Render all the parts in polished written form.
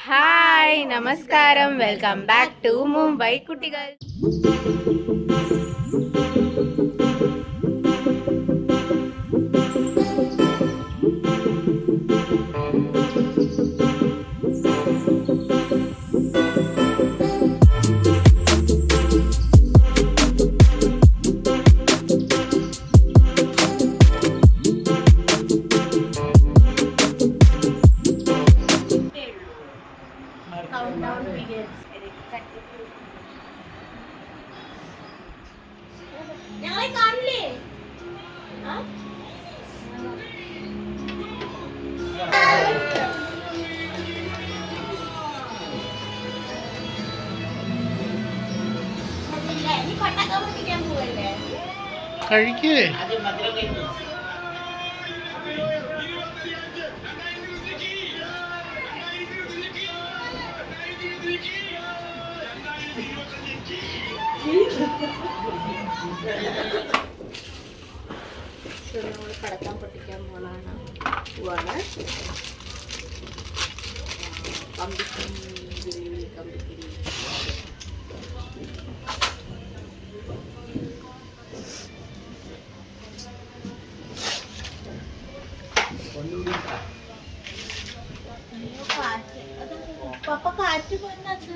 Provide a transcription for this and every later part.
Hi നമസ്കാരം, welcome back to Mumbai കുട്ടികൾ. കഴിക്കേ നമ്മൾ പടക്കം പൊട്ടിക്കാൻ പോവാണ്. പപ്പ കാറ്റ് പോന്നത്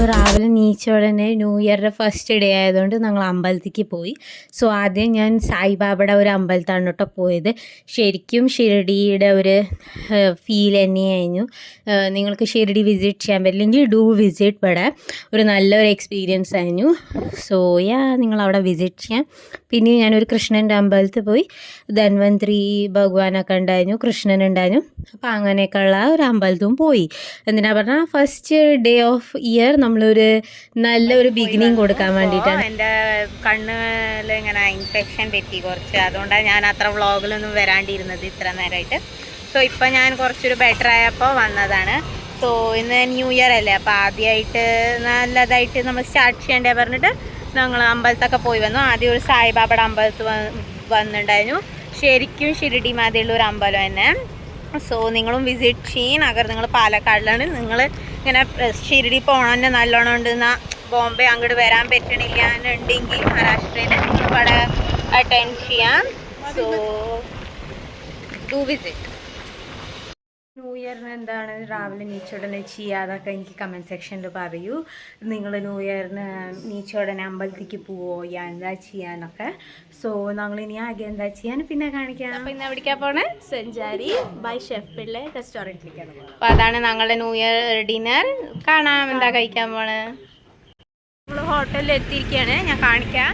രാവിലെ നീച്ച ഉടനെ ന്യൂ ഇയറിൻ്റെ ഫസ്റ്റ് ഡേ ആയതുകൊണ്ട് ഞങ്ങൾ അമ്പലത്തിലേക്ക് പോയി. സോ ആദ്യം ഞാൻ സായിബാബയുടെ ഒരു അമ്പലത്താണ് കേട്ടോ പോയത്. ശരിക്കും ഷിരഡിയുടെ ഒരു ഫീൽ തന്നെയായിരുന്നു. നിങ്ങൾക്ക് ഷിരഡി വിസിറ്റ് ചെയ്യാൻ പറ്റില്ലെങ്കിൽ ഡു വിസിറ്റ്. ഇവിടെ ഒരു നല്ലൊരു എക്സ്പീരിയൻസ് ആയിരുന്നു. സോ നിങ്ങളവിടെ വിസിറ്റ് ചെയ്യാം. പിന്നെ ഞാനൊരു കൃഷ്ണൻ്റെ അമ്പലത്തിൽ പോയി. ധന്വന്ത്രി ഭഗവാനൊക്കെ ഉണ്ടായിരുന്നു, കൃഷ്ണനുണ്ടായിരുന്നു. അപ്പോൾ അങ്ങനെയൊക്കെയുള്ള ഒരു അമ്പലത്തും പോയി. എന്തിനാ പറഞ്ഞാൽ ഫസ്റ്റ് ഡേ ഓഫ് ഇയർ നമ്മളൊരു നല്ലൊരു ബിഗിനിങ് കൊടുക്കാൻ വേണ്ടിയിട്ടാണ്. എൻ്റെ കണ്ണിൽ ഇങ്ങനെ ഇൻഫെക്ഷൻ പറ്റി കുറച്ച്, അതുകൊണ്ടാണ് ഞാൻ അത്ര വ്ളോഗിലൊന്നും വരാണ്ടിരുന്നത് ഇത്ര നേരമായിട്ട്. സോ ഇപ്പം ഞാൻ കുറച്ചൊരു ബെറ്റർ ആയപ്പോൾ വന്നതാണ്. സോ ഇന്ന് ന്യൂ ഇയർ അല്ലേ, അപ്പോൾ ആദ്യമായിട്ട് നല്ലതായിട്ട് നമ്മൾ സ്റ്റാർട്ട് ചെയ്യേണ്ടേ പറഞ്ഞിട്ട് ഞങ്ങൾ അമ്പലത്തൊക്കെ പോയി വന്നു. ആദ്യം ഒരു സായിബാബയുടെ അമ്പലത്തിൽ വന്നിട്ടുണ്ടായിരുന്നു. ശരിക്കും ഷിരഡി മാതിരിയുള്ള ഒരു അമ്പലം തന്നെ. സോ നിങ്ങളും വിസിറ്റ് ചെയ്യും. അഗർ നിങ്ങൾ പാലക്കാടിലാണ്, നിങ്ങൾ ഇങ്ങനെ ഷിരഡി പോകണമെന്ന് നല്ലോണം ഉണ്ടെന്നാൽ ബോംബെ അങ്ങോട്ട് വരാൻ പറ്റണില്ല എന്നുണ്ടെങ്കിൽ മഹാരാഷ്ട്രയിൽ ഇവിടെ അറ്റൻഡ് ചെയ്യാം. So do visit. ന്യൂ ഇയറിന് എന്താണ് രാവിലെ നീച്ചോടനെ ചെയ്യുക, അതൊക്കെ എനിക്ക് കമൻറ്റ് സെക്ഷനിൽ പറയൂ. നിങ്ങൾ ന്യൂ ഇയറിന് നീച്ചോടനെ അമ്പലത്തേക്ക് പോവോ, എന്താ ചെയ്യാനൊക്കെ. സോ ഞങ്ങളിനി ആകെ എന്താ ചെയ്യാൻ പിന്നെ കാണിക്കാം. അപ്പോൾ ഇന്ന് എവിടേക്കാണ് പോണേ? സഞ്ചാരി ബൈ ഷെഫ് പിള്ളെ റെസ്റ്റോറൻറ്റിലേക്കാണ്. അപ്പോൾ അതാണ് ഞങ്ങളുടെ ന്യൂ ഇയർ ഡിന്നർ. കാണാം എന്താ കഴിക്കാൻ പോണേ. നമ്മൾ ഹോട്ടലിൽ എത്തിയിരിക്കുകയാണ്, ഞാൻ കാണിക്കാം.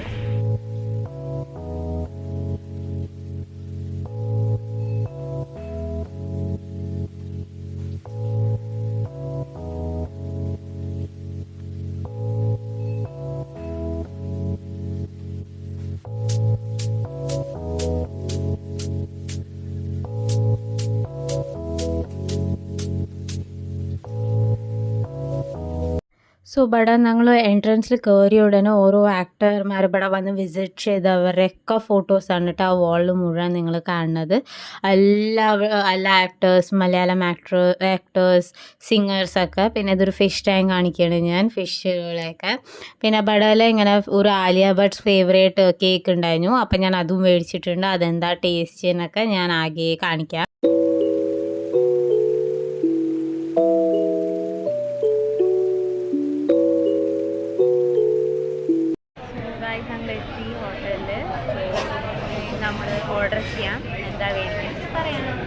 സോ ഇവിടെ ഞങ്ങൾ എൻട്രൻസിൽ കയറിയ ഉടനെ ഓരോ ആക്ടർമാർ ഇവിടെ വന്ന് വിസിറ്റ് ചെയ്തവരൊക്കെ ഫോട്ടോസാണ് കേട്ടോ ആ വാളിൽ മുഴുവൻ നിങ്ങൾ കാണുന്നത്. എല്ലാ ആക്ടേഴ്സ്, മലയാളം ആക്ടേഴ്സ്, സിംഗേഴ്സൊക്കെ. പിന്നെ ഇതൊരു ഫിഷ് ടാങ്ക് കാണിക്കുകയാണ് ഞാൻ, ഫിഷുകളെയൊക്കെ. പിന്നെ ഇവിടെ ഇങ്ങനെ ഒരു ആലിയ ഭട്ട് ഫേവറേറ്റ് കേക്ക് ഉണ്ടായിരുന്നു. അപ്പം ഞാൻ അതും മേടിച്ചിട്ടുണ്ട്. അതെന്താ ടേസ്റ്റ് എന്നൊക്കെ ഞാൻ ആകെ കാണിക്കാം. ഹോട്ടലിൽ നമ്മൾ ഓർഡർ ചെയ്യാം. എന്താ വേണ്ടത് പറയണം.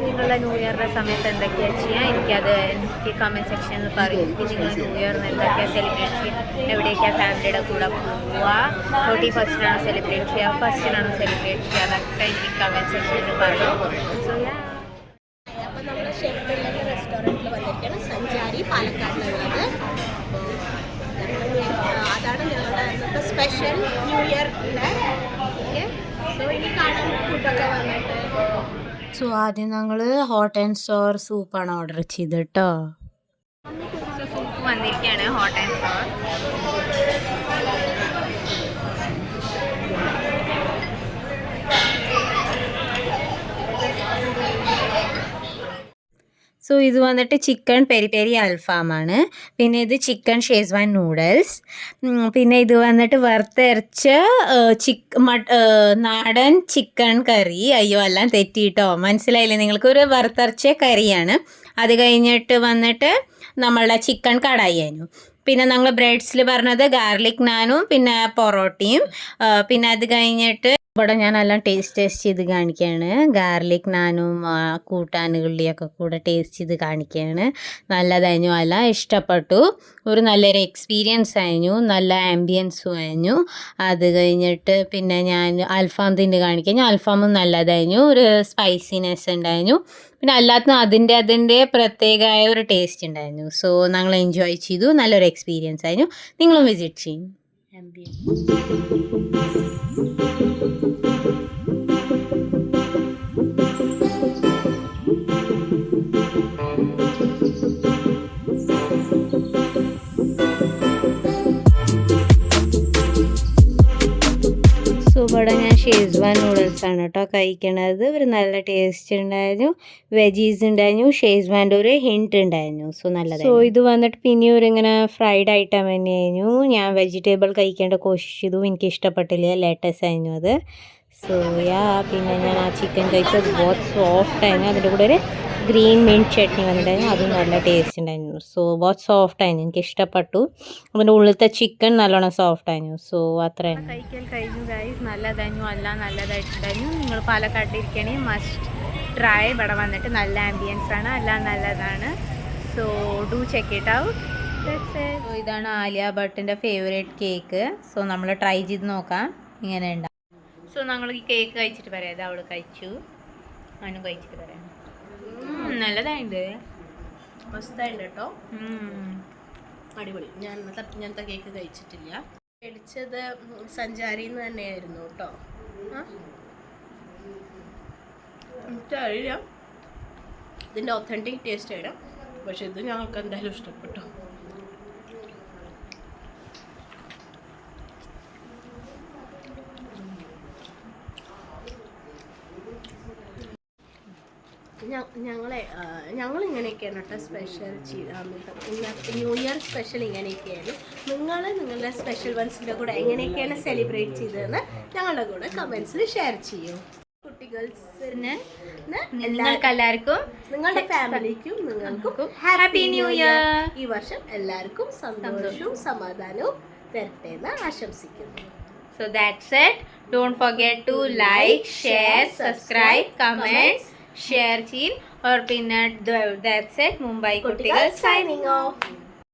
നിങ്ങളുടെ ന്യൂ ഇയറിൻ്റെ സമയത്ത് എന്തൊക്കെയാണ് ചെയ്യുക എനിക്ക് കമൻറ്റ് സെക്ഷനിൽ പറയും. നിങ്ങൾ ന്യൂ ഇയറിന് എന്തൊക്കെയാണ് സെലിബ്രേറ്റ് ചെയ്യുക, എവിടേക്കാണ് ഫാമിലിയുടെ കൂടെ പോവുക, 31st സെലിബ്രേറ്റ് ചെയ്യുക, 1st സെലിബ്രേറ്റ് ചെയ്യുക, അതൊക്കെ എനിക്ക് കമൻറ്റ് സെക്ഷനിൽ പറയും. അപ്പോൾ നമ്മൾ ഷെഫിലുള്ള റെസ്റ്റോറൻറ്റിൽ വന്നിരിക്കുകയാണ്, സഞ്ചാരി, പാലക്കാടിലുള്ളത്. അതാണ് ഞങ്ങളുടെ ഇന്നത്തെ സ്പെഷ്യൽ ന്യൂ ഇയറിൻ്റെ. ഓക്കെ, സോ ഇനി കാണാൻ ഫുഡൊക്കെ വന്നിട്ട്. സോ ആദ്യം ഞങ്ങൾ ഹോട്ട് ആൻഡ് സോർ സൂപ്പാണ് ഓർഡർ ചെയ്തത് കേട്ടോ. സൂപ്പ് വന്നിരിക്കുകയാണ്, ഹോട്ട് ആൻഡ് സോർ. സോ ഇത് വന്നിട്ട് ചിക്കൻ പെരി പെരി അൽഫാമാണ്. പിന്നെ ഇത് ചിക്കൻ ഷേസ്വാൻ നൂഡിൽസ്. പിന്നെ ഇത് വന്നിട്ട് വറുത്തരച്ച നാടൻ ചിക്കൻ കറി. അയ്യോ എല്ലാം തെറ്റിയിട്ടോ, മനസ്സിലായില്ലേ നിങ്ങൾക്ക്? ഒരു വറുത്തരച്ച കറിയാണ്. അത് കഴിഞ്ഞിട്ട് വന്നിട്ട് നമ്മളുടെ ചിക്കൻ കടായി ആയിരുന്നു. പിന്നെ ഞങ്ങൾ ബ്രെഡ്സിൽ പറഞ്ഞത് ഗാർലിക് നാനും പിന്നെ പൊറോട്ടയും. പിന്നെ അത് കഴിഞ്ഞിട്ട് ഇവിടെ ഞാൻ എല്ലാം ടേസ്റ്റ് ചെയ്ത് കാണിക്കുകയാണ്. ഗാർലിക് നാനും കൂട്ടാനുള്ളിയൊക്കെ കൂടെ ടേസ്റ്റ് ചെയ്ത് കാണിക്കുകയാണ്. നല്ലതായിരുന്നു, എല്ലാം ഇഷ്ടപ്പെട്ടു. ഒരു നല്ലൊരു എക്സ്പീരിയൻസ് ആയിരുന്നു, നല്ല ആംബിയൻസും ആയിരുന്നു. അത് കഴിഞ്ഞിട്ട് പിന്നെ ഞാൻ അൽഫാം തിന്ന് കാണിക്കാൻ. അൽഫാമും നല്ലതായിരുന്നു, ഒരു സ്പൈസിനെസ് ഉണ്ടായിരുന്നു. പിന്നെ അല്ലാത്ത അതിൻ്റെ പ്രത്യേകമായ ഒരു ടേസ്റ്റ് ഉണ്ടായിരുന്നു. സോ ഞങ്ങൾ എൻജോയ് ചെയ്തു, നല്ലൊരു എക്സ്പീരിയൻസ് ആയിരുന്നു. നിങ്ങളും വിസിറ്റ് ചെയ്യും. സോ ഇവിടെ ഞാൻ ഷേസ്വാൻ നൂഡിൽസാണ് കേട്ടോ കഴിക്കണത്. ഒരു നല്ല ടേസ്റ്റ് ഉണ്ടായിരുന്നു, വെജീസ് ഉണ്ടായിരുന്നു, ഷേസ്വാൻ്റെ ഒരു ഹിൻറ്റ് ഉണ്ടായിരുന്നു. സോ നല്ലത്. സോ ഇത് വന്നിട്ട് പിന്നെ ഒരു ഇങ്ങനെ ഫ്രൈഡ് ഐറ്റം തന്നെയായിരുന്നു. ഞാൻ വെജിറ്റബിൾ കഴിക്കേണ്ട കോഷിഷ് ചെയ്തു, എനിക്ക് ഇഷ്ടപ്പെട്ടില്ല, ലേറ്റസ് ആയിരുന്നു അത്. സോ പിന്നെ ഞാൻ ആ ചിക്കൻ കഴിച്ചത് ബോത്ത് സോഫ്റ്റ് ആയിരുന്നു. അതിൻ്റെ കൂടെ ഒരു ഗ്രീൻ മിൻറ്റ് ചട്നി വന്നിട്ടുണ്ടായിരുന്നു, അതും നല്ല ടേസ്റ്റ് ഉണ്ടായിരുന്നു. സോ ബോത്ത് സോഫ്റ്റ് ആയിരുന്നു, എനിക്ക് ഇഷ്ടപ്പെട്ടു. അതിൻ്റെ ഉള്ളിലത്തെ ചിക്കൻ നല്ലോണം സോഫ്റ്റ് ആയിരുന്നു. സോ അത്രയും കഴിക്കൽ കഴിഞ്ഞു ഗൈസ്. നല്ലതായിരുന്നു, എല്ലാം നല്ലതായിട്ടുണ്ടായിരുന്നു. നിങ്ങൾ പാലക്കാട്ടിരിക്കണേ മസ്റ്റ് ട്രൈ. ഇവിടെ വന്നിട്ട് നല്ല ആംബിയൻസ് ആണ്, എല്ലാം നല്ലതാണ്. So do check it out. So ഇതാണ് ആലിയ ഭട്ടിൻ്റെ ഫേവറേറ്റ് കേക്ക്. സോ നമ്മൾ ട്രൈ ചെയ്ത് നോക്കാം ഇങ്ങനെ ഉണ്ടാവും. സോ ഞങ്ങൾ ഈ കേക്ക് കഴിച്ചിട്ട് പറയാം. ഇത് അവൾ കഴിച്ചു, അവനും കഴിച്ചിട്ട് പറയാം. നല്ലതായിട്ട് മസ്തായിട്ട് കേട്ടോ, അടിപൊളി. ഞാൻ ഇങ്ങനത്തെ കേക്ക് കഴിച്ചിട്ടില്ല. മേടിച്ചത് സഞ്ചാരിന്ന് തന്നെയായിരുന്നു കേട്ടോ. എനിക്കറിയില്ല ഇതിൻ്റെ ഒത്തൻറ്റിക് ടേസ്റ്റ് ആയിരുന്നു, പക്ഷെ ഇത് ഞങ്ങൾക്ക് എന്തായാലും ഇഷ്ടപ്പെട്ടു. ഞങ്ങളിങ്ങനെയൊക്കെയാണ് കേട്ടോ സ്പെഷ്യൽ ന്യൂ ഇയർ സ്പെഷ്യൽ ഇങ്ങനെയൊക്കെയാണ്. നിങ്ങളുടെ സ്പെഷ്യൽ വൺസിൻ്റെ കൂടെ എങ്ങനെയൊക്കെയാണ് സെലിബ്രേറ്റ് ചെയ്തതെന്ന് ഞങ്ങളുടെ കൂടെ കമൻസിൽ ഷെയർ ചെയ്യും. കുട്ടികൾസിന് എല്ലാവർക്കും, നിങ്ങളുടെ ഫാമിലിക്കും നിങ്ങൾക്കും ഹാപ്പി ന്യൂ ഇയർ. ഈ വർഷം എല്ലാവർക്കും സന്തോഷവും സമാധാനവും തരട്ടെ എന്ന് ആശംസിക്കുന്നു. So that's it. Don't forget to like, share, subscribe, comment, share cheese. और pin that's it. Mumbai Kutigal signing off.